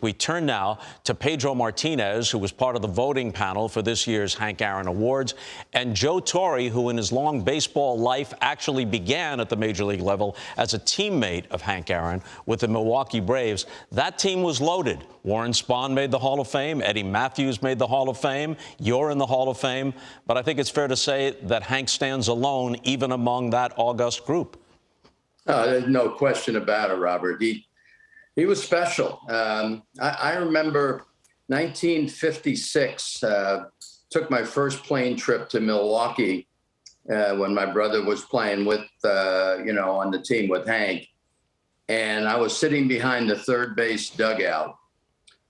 We turn now to Pedro Martinez, who was part of the voting panel for this year's Hank Aaron Awards, and Joe Torre, who in his long baseball life actually began at the major league level as a teammate of Hank Aaron with the Milwaukee Braves. That team was loaded. Warren Spahn made the Hall of Fame. Eddie Matthews made the Hall of Fame. You're in the Hall of Fame. But I think it's fair to say that Hank stands alone even among that august group. There's no question about it, Robert. He was special. I remember 1956, took my first plane trip to Milwaukee when my brother was playing with, on the team with Hank. And I was sitting behind the third base dugout,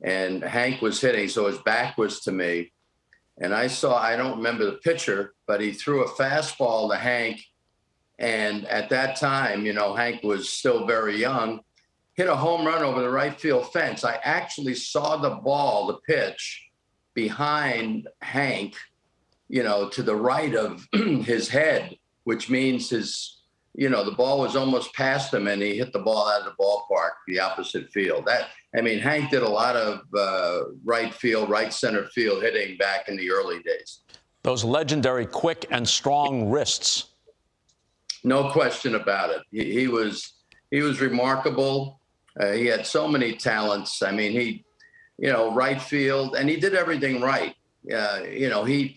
and Hank was hitting, so his back was to me. And I don't remember the pitcher, but he threw a fastball to Hank. And at that time, Hank was still very young, hit a home run over the right field fence. I actually saw the ball, the pitch, behind Hank, to the right of his head, which means the ball was almost past him, and he hit the ball out of the ballpark, the opposite field. Hank did a lot of right field, right center field hitting back in the early days. Those legendary quick and strong wrists. No question about it. He was remarkable. He had so many talents. Right field, and he did everything right. He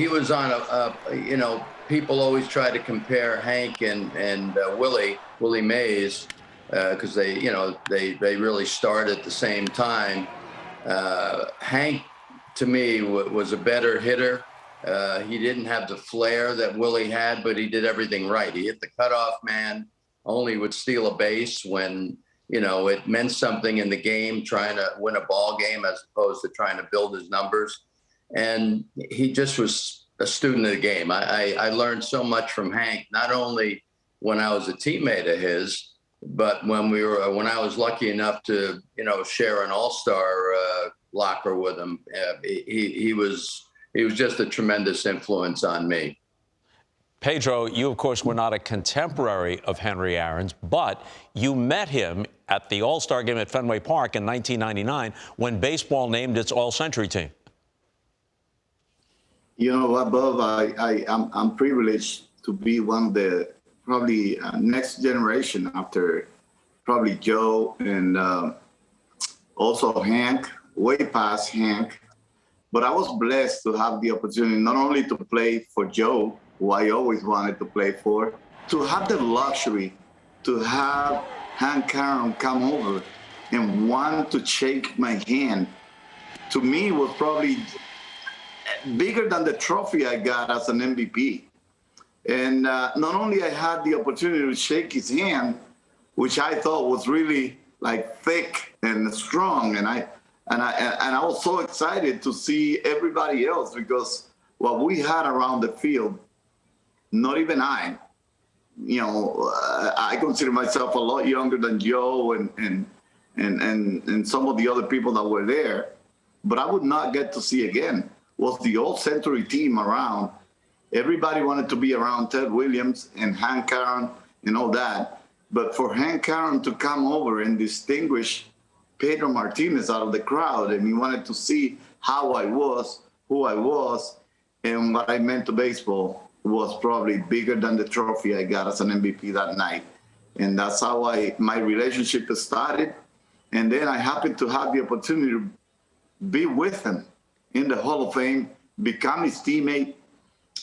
was on people always try to compare Hank and Willie Mays because they really started at the same time. Hank, to me, was a better hitter. He didn't have the flair that Willie had, but he did everything right. He hit the cutoff man, only would steal a base when, it meant something in the game, trying to win a ball game as opposed to trying to build his numbers. And he just was a student of the game. I learned so much from Hank, not only when I was a teammate of his, but when I was lucky enough to, share an all-star locker with him. He was just a tremendous influence on me. Pedro, you, of course, were not a contemporary of Henry Aaron's, but you met him at the All-Star game at Fenway Park in 1999 when baseball named its All-Century team. Bob, I'm privileged to be one of the probably next generation after probably Joe and also Hank, way past Hank. But I was blessed to have the opportunity not only to play for Joe, who I always wanted to play for, to have the luxury to have Hank Aaron come over and want to shake my hand. To me, was probably bigger than the trophy I got as an MVP. And not only I had the opportunity to shake his hand, which I thought was really like thick and strong, and I was so excited to see everybody else, because what we had around the field, not even I consider myself a lot younger than Joe and some of the other people that were there, but I would not get to see again, was the all-century team around. Everybody wanted to be around Ted Williams and Hank Aaron and all that. But for Hank Aaron to come over and distinguish Pedro Martinez out of the crowd, and he wanted to see how I was, who I was, and what I meant to baseball, was probably bigger than the trophy I got as an MVP that night. And that's how my relationship started. And then I happened to have the opportunity to be with him in the Hall of Fame, become his teammate,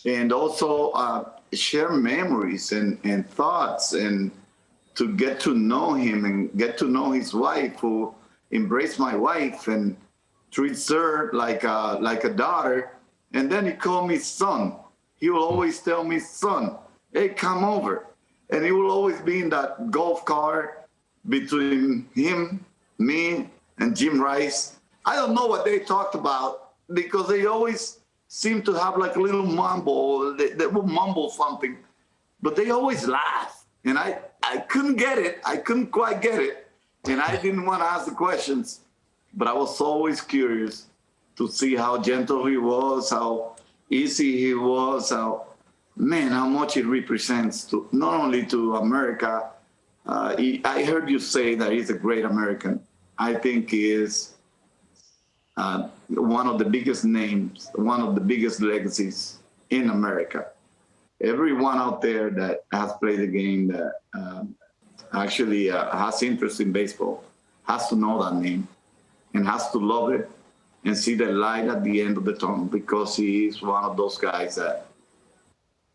and also share memories and thoughts, and to get to know him and get to know his wife, who embraced my wife and treats her like a daughter. And then he called me son. He will always tell me, son, hey, come over. And he will always be in that golf cart between him, me, and Jim Rice. I don't know what they talked about, because they always seem to have like a little mumble. They will mumble something, but they always laugh. And I couldn't get it. I couldn't quite get it. And I didn't want to ask the questions, but I was always curious to see how gentle he was, how easy he was, how much it represents to not only to America. I heard you say that he's a great American. I think is one of the biggest names, one of the biggest legacies in America. Everyone out there that has played the game, that actually has interest in baseball, has to know that name and has to love it and see the light at the end of the tunnel, because he is one of those guys that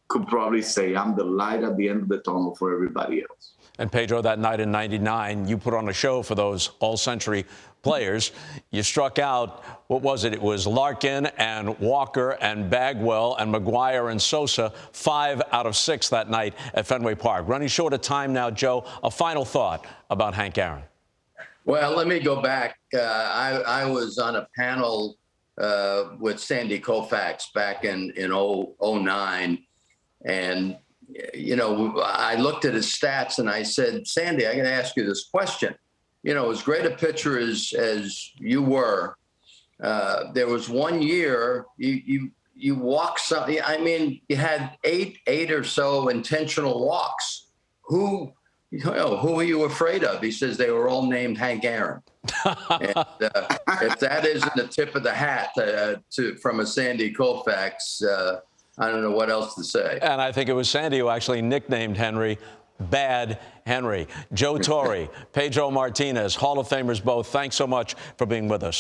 could probably say, I'm the light at the end of the tunnel for everybody else. And Pedro, that night in '99, you put on a show for those all-century players. You struck out, what was it? It was Larkin and Walker and Bagwell and McGuire and Sosa, 5 out of 6 that night at Fenway Park. Running short of time now, Joe, a final thought about Hank Aaron. Well, let me go back. I was on a panel with Sandy Koufax back in 09. And, you know, I looked at his stats and I said, Sandy, I'm going to ask you this question. You know, as great a pitcher as you were, there was one year you walked some. I mean, you had eight or so intentional walks. Who are you afraid of? He says they were all named Hank Aaron. And, if that isn't the tip of the hat from a Sandy Koufax, I don't know what else to say. And I think it was Sandy who actually nicknamed Henry Bad Henry. Joe Torre, Pedro Martinez, Hall of Famers both, thanks so much for being with us.